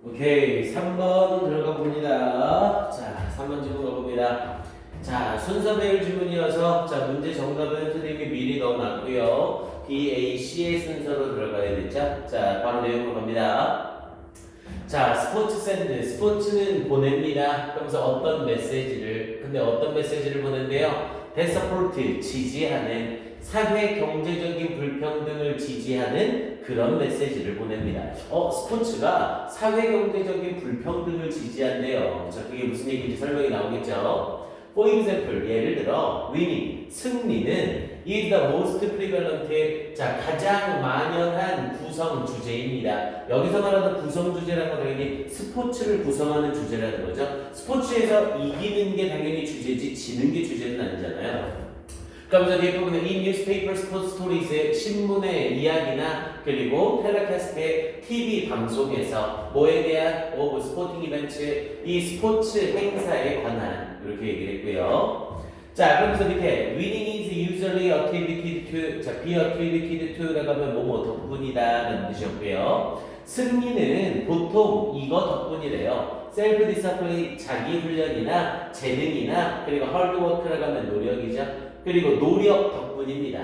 오케이, 3번 들어가 봅니다. 자, 3번 질문 가봅니다. 자, 순서 배열 질문이어서 자, 문제 정답은 선생님이 미리 넣어놨고요. B, A, C의 순서로 들어가야 되죠. 자, 바로 내용으로 갑니다. 자, 스포츠 샌드, 스포츠는 보냅니다. 그러면서 어떤 메시지를, 근데 어떤 메시지를 보낸대요? 데서포트, 지지하는, 사회 경제적인 불평등을 지지하는 그런 메시지를 보냅니다. 스포츠가 사회 경제적인 불평등을 지지한대요. 자, 그게 무슨 얘기인지 설명이 나오겠죠? For example, 예를 들어, winning, 승리는 is the most prevalent, 자, 가장 만연한 구성 주제입니다. 여기서 말하는 구성 주제라는 건 당연히 스포츠를 구성하는 주제라는 거죠. 스포츠에서 이기는 게 당연히 주제지 지는 게 주제는 아니잖아요. 그러면서 뒤에 보면 이 newspaper sports stories의 신문의 이야기나 그리고 텔레캐스트의 TV 방송에서 뭐에 대한 스포팅 이벤트, 이 스포츠 행사에 관한 이렇게 얘기를 했고요. 자, 그러면서 밑에 winning is usually attributed to, 자, be attributed to라고 하면 뭐뭐 덕분이다 라는 뜻이었고요. 승리는 보통 이거 덕분이래요. 셀프 디스플레이, 자기 훈련이나 재능이나 그리고 하드워크라고 하면 노력이죠. 그리고 노력 덕분입니다.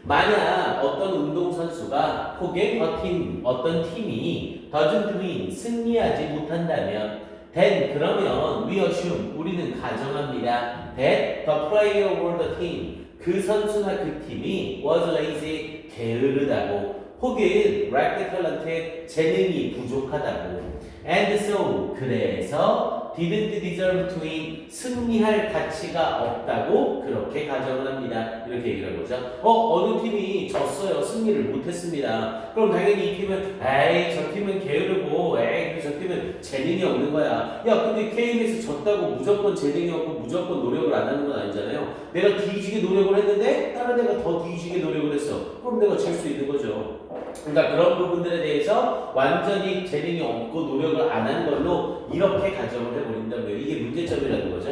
만약 어떤 운동선수가 혹은 어떤 팀이 doesn't win, 승리하지 못한다면 then 그러면 we assume, 우리는 가정합니다. that the player or the team, 그 선수나 그 팀이 was lazy, 게으르다고 혹은 lacked talent, 재능이 부족하다고 and so, 그래서 didn't deserve to win, 승리할 가치가 없다고 그렇게 가정을 합니다. 이렇게 얘기를 하고죠. 어느 팀이 졌어요. 승리를 못했습니다. 그럼 당연히 이 팀은 에이, 저 팀은 게으르고 에이, 저 팀은 재능이 없는 거야. 야, 근데 게임에서 졌다고 무조건 재능이 없고 무조건 노력을 안 하는 건 아니잖아요. 내가 뒤지게 노력을 했는데 다른 애가 더 뒤지게 노력을 했어. 그럼 내가 질 수 있는 거죠. 그러니까 그런 부분들에 대해서 완전히 재능이 없고 노력을 안 한 걸로 이렇게 가정을 해버린다고요. 이게 문제점이라는 거죠.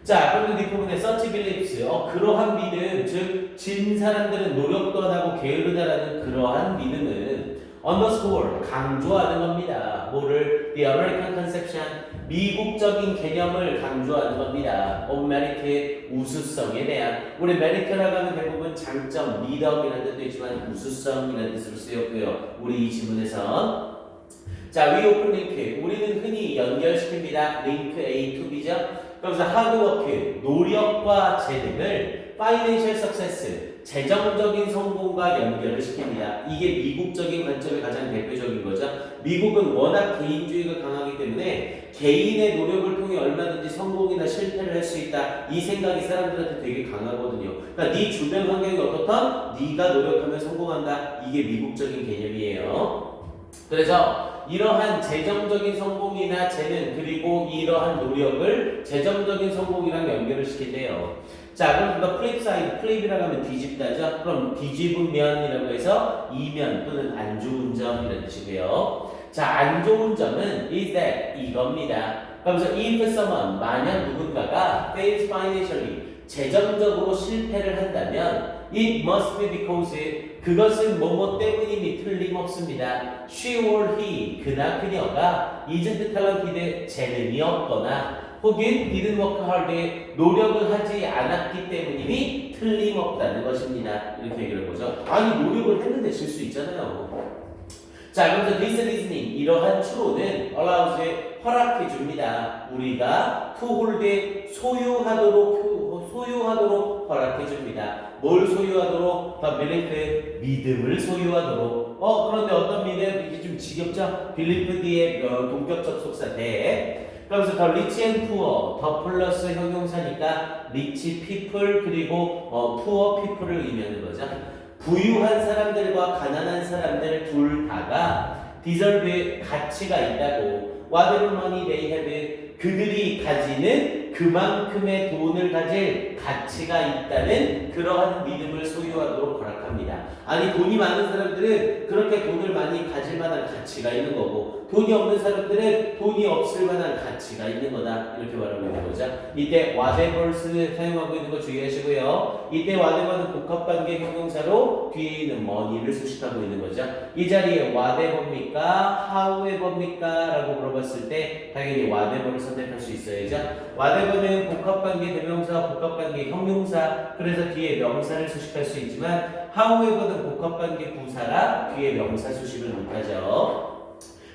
자, 그런데 뒷부분에 such beliefs, 그러한 믿음, 즉 진 사람들은 노력도 안 하고 게으르다라는 그러한 믿음은 underscore, 강조하는 겁니다. 뭐를? The American conception, 미국적인 개념을 강조하는 겁니다. of merit, 우수성에 대한. 우리 merit라고 하면 대부분 장점, 미덕이라는 뜻도 있지만 우수성이라는 뜻으로 쓰였고요. 우리 이 지문에선 자, we open link, 우리는 흔히 연결시킵니다. link A to B죠. 그러면서 hardwork, 노력과 재능을 financial success, 재정적인 성공과 연결을 시킵니다. 이게 미국적인 관점의 가장 대표적인 거죠. 미국은 워낙 개인주의가 강하기 때문에 개인의 노력을 통해 얼마든지 성공이나 실패를 할 수 있다. 이 생각이 사람들한테 되게 강하거든요. 그러니까 네 주변 환경이 어떻든 네가 노력하면 성공한다. 이게 미국적인 개념이에요. 그래서 이러한 재정적인 성공이나 재능 그리고 이러한 노력을 재정적인 성공이랑 연결을 시킨대요. 자, 그럼 더 플립 사이드, 플립이라고 하면 뒤집다죠. 그럼 뒤집은 면이라고 해서 이면 또는 안 좋은 점이라는 뜻이고요. 자, 안 좋은 점은 is that, 이겁니다. 그러면서 if someone, 만약 누군가가 fails financially, 재정적으로 실패를 한다면 it must be because, 그것은 뭐뭐 때문임이 틀림없습니다. she or he, 그나 그녀가 isn't talented, 재능이 없거나 혹은 didn't work hard, 노력을 하지 않았기 때문임이 틀림없다는 것입니다. 이렇게 얘기를 해보죠. 아니, 노력을 했는데 질 수 있잖아요. 자, 그래서 this reasoning, 이러한 추론은 allows, 허락해 줍니다. 우리가 to hold, 소유하도록 허락해 줍니다. 뭘 소유하도록? the belief, 믿음을 소유하도록. 그런데 어떤 믿음? 이게 좀 지겹죠? belief 뒤에 동격 접속사 대. 그러면서 더 rich and poor, 더 플러스 형용사니까 rich people 그리고 poor people을 의미하는 거죠. 부유한 사람들과 가난한 사람들 둘 다가 deserve, 가치가 있다고. whatever money they have, 그들이 가지는 그만큼의 돈을 가질 가치가 있다는 그러한 믿음을 소유하도록 허락합니다. 아니, 돈이 많은 사람들은 그렇게 돈을 많이 가질 만한 가치가 있는 거고 돈이 없는 사람들은 돈이 없을 만한 가치가 있는 거다. 이렇게 말하고 있는 거죠. 이때 whatever를 사용하고 있는 거 주의하시고요. 이때 whatever는 복합관계 형용사로 뒤에 있는 money를 수식하고 있는 거죠. 이 자리에 whatever입니까? however입니까? 라고 물어봤을 때 당연히 whatever를 선택할 수 있어야죠. whatever는 복합관계 대명사, 복합관계 형용사, 그래서 뒤에 명사를 수식할 수 있지만 however는 복합관계 부사라 뒤에 명사 수식을 못하죠.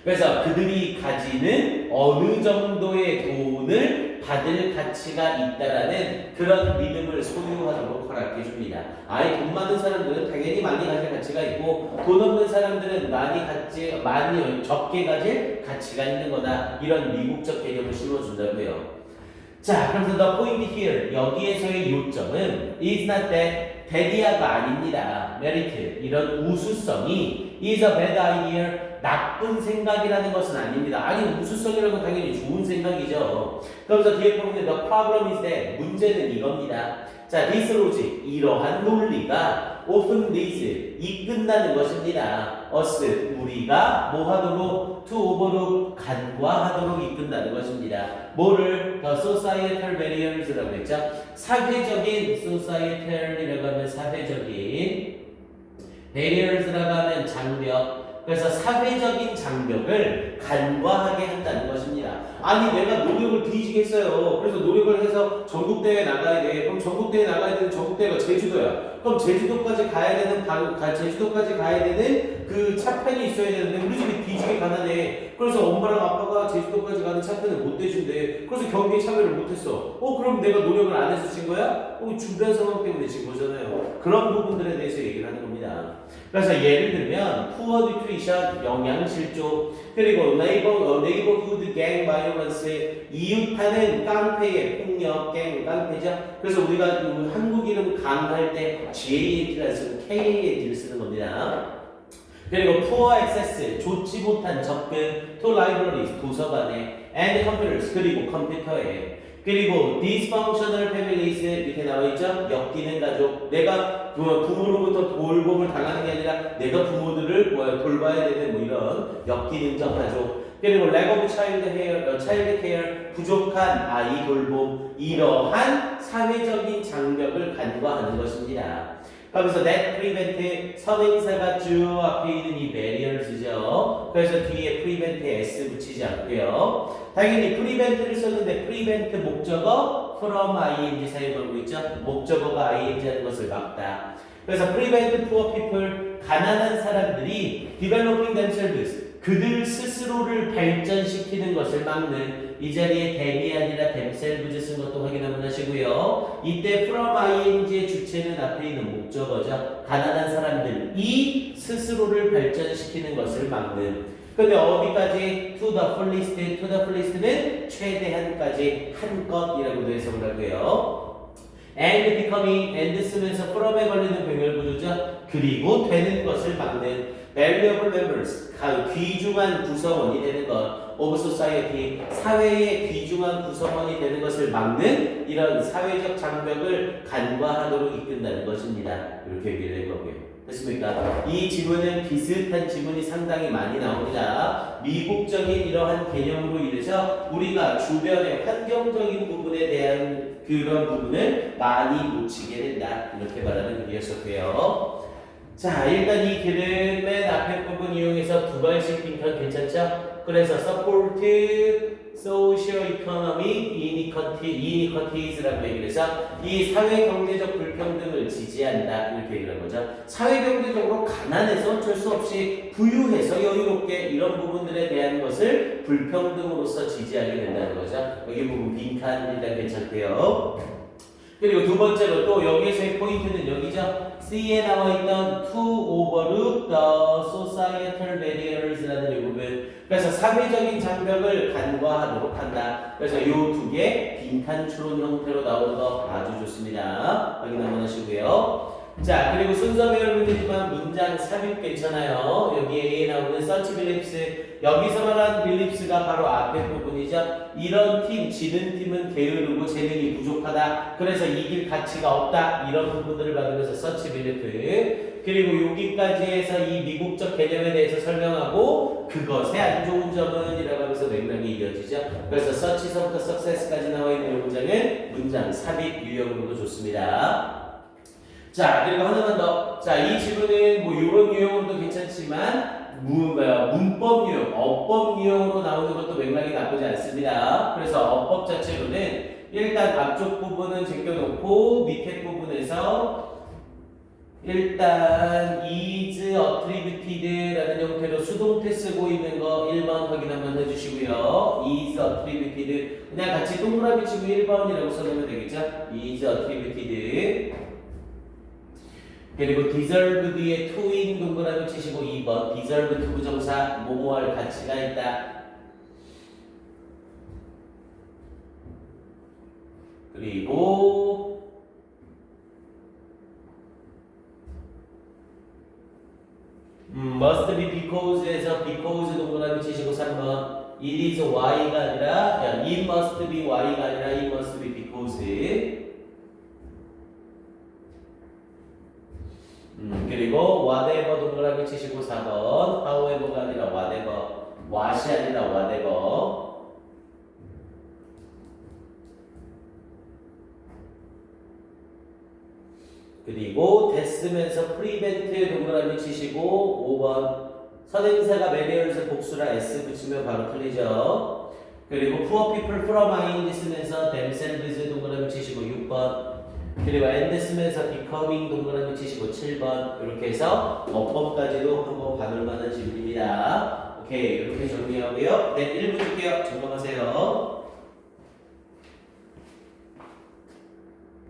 그래서 그들이 가지는 어느 정도의 돈을 받을 가치가 있다라는 그런 믿음을 소유하도록 허락해 줍니다. 아예 돈 많은 사람들은 당연히 많이 가질 가치가 있고 돈 없는 사람들은 많이 적게 가질 가치가 있는 거다. 이런 미국적 개념을 심어준다고요. 자, 그래서 the point here 여기에서의 요점은 is not that이야가 아닙니다. merit 이런 우수성이 is a bad idea 나쁜 생각이라는 것은 아닙니다. 아니 우수성이라는 건 당연히 좋은 생각이죠. 그러면서 뒤에 보면 the problem is that 문제는 이겁니다. 자, this logic 이러한 논리가 often leads 이끈다는 것입니다. us 우리가 뭐 하도록 to overlook 간과하도록 이끈다는 것입니다. 뭐를 the societal barriers라고 했죠. 사회적인 societal이라고 하면 사회적인 barriers라고 하면 장벽. 그래서 사회적인 장벽을 간과하게 한다는 것입니다. 아니 내가 노력을 뒤지게 했어요. 그래서 노력을 해서 전국대회 나가야 돼. 그럼 전국대회 나가야 되는 전국대회가 제주도야. 그럼 제주도까지 가야 되는 제주도까지 가야 되는 그 차편이 있어야 되는데 우리 집이 뒤지게 가난해. 그래서 엄마랑 아빠가 제주도까지 가는 차편을 못 대준대. 그래서 경기에 참여를 못했어. 그럼 내가 노력을 안 해서 진 거야? 주변 상황 때문에 진 거잖아요. 그런 부분들에 대해서 얘기를 하는 겁니다. 그래서 예를 들면 poor nutrition 영양실조 그리고 neighborhood gang violence 이웃하는 깡패의 폭력 깡패죠. 그래서 우리가 한국 이름 강할 때 GANT를 쓰는 KANT를 쓰는 겁니다. 그리고 poor access 좋지 못한 접근 to libraries 도서관에 and computers 그리고 컴퓨터에 그리고 dysfunctional families 밑에 나와있죠? 엮이는 가족 내가 부모로부터 돌봄을 당하는 게 아니라 내가 부모들을 돌봐야 되는 이런 엮이는 가족 그리고 lack of child care 부족한 아이 돌봄 이러한 사회적인 장벽을 간과하는 것입니다. 그러면서 that prevent 선행사가 쭉 앞에 있는 이 barriers죠. 그래서 뒤에 prevent에 s 붙이지 않고요. 당연히 prevent를 썼는데 prevent 목적어 from ing 사용하고 있죠. 목적어가 ing 하는 것을 막다. 그래서 prevent poor people 가난한 사람들이 developing themselves 그들 스스로를 발전시키는 것을 막는 이 자리에 them이 아니라 themselves 쓴 것도 확인 한번 하시고요. 이때 from ing의 주체는 앞에 있는 목적어죠. 가난한 사람들이 스스로를 발전시키는 것을 막는 근데 어디까지? to the fullest. to the fullest는 최대한까지 한껏이라고도 해석을 하고요. and becoming and 쓰면서 from에 걸리는 병렬 구조죠. 그리고 되는 것을 막는 valuable members 귀중한 구성원이 되는 것 of society 사회의 귀중한 구성원이 되는 것을 막는 이런 사회적 장벽을 간과하도록 이끈다는 것입니다. 이렇게 얘기를 한 거고요. 됐습니까? 이 지문은 비슷한 지문이 상당히 많이 나옵니다. 미국적인 이러한 개념으로 인해서 우리가 주변의 환경적인 부분에 대한 그런 부분을 많이 놓치게 된다. 이렇게 말하는 글이었었고요. 자, 일단 이 글은 맨 앞에 부분 이용해서 두 발씩 빈칸 괜찮죠? 그래서 support socio-economic inequalities라고 얘기를 해서 이 사회 경제적 불평등을 지지한다 이렇게 얘기를 한 거죠. 사회 경제적으로 가난해서 어쩔 수 없이 부유해서 여유롭게 이런 부분들에 대한 것을 불평등으로서 지지하게 된다는 거죠. 여기 부분 빈칸 일단 괜찮고요. 그리고 두 번째로 또 여기에서의 포인트는 여기죠. C에 나와있던 to overlook the societal barriers라는 이 부분. 그래서 사회적인 장벽을 간과하도록 한다. 그래서 이 두 개 빈칸 추론 형태로 나오는 거 아주 좋습니다. 확인 한번 하시고요. 자, 그리고 순서 배울 문제지만 문장 삽입 괜찮아요. 여기에 A에 나오는 such beliefs 여기서 말하는 beliefs가 바로 앞에 부분이죠. 이런 팀, 지는 팀은 게으르고 재능이 부족하다. 그래서 이길 가치가 없다. 이런 부분들을 받으면서 such belief 그리고 여기까지 해서 이 미국적 개념에 대해서 설명하고 그 그것의 안 좋은 점은 이라고 하면서 맥락이 이어지죠. 그래서 such서부터 success까지 나와 있는 문장은 문장 삽입 유형으로도 좋습니다. 자, 그리고 하나만 더. 자, 이 지문은 뭐 이런 유형으로도 괜찮지만 문법 유형, 어법 유형으로 나오는 것도 맥락이 나쁘지 않습니다. 그래서 어법 자체로는 일단 앞쪽 부분은 제껴놓고 밑에 부분에서 일단 is attributed라는 형태로 수동태 쓰고 있는 거 1번 확인 한번 해주시고요. is attributed 그냥 같이 동그라미 치고 1번이라고 써놓으면 되겠죠. is attributed 그리고 deserved의 to인 동그라미 치시고 2번 deserved 부정사 뭐뭐할 가치가 있다. 그리고 must be because에서 because 동그라미 치시고 3번 it is why가 아니라 it must be why가 아니라 it must be because 그리고 whatever 동그라미 치시고 4번 however가 아니라 whatever what이 아니라 whatever 그리고 됐으면서 prevent 동그라미 치시고 5번 선행사가 manual에서 복수라 s 붙이면 바로 틀리죠. 그리고 poor people from mind 쓰면서 themselves 동그라미 치시고 6번 그리고 and 쓰면서 becoming 동그라미 치시고 7번 이렇게 해서 어법까지도 한번 봐볼 만한 질문입니다. 오케이 이렇게 정리하고요. 네 1분 줄게요. 점검하세요.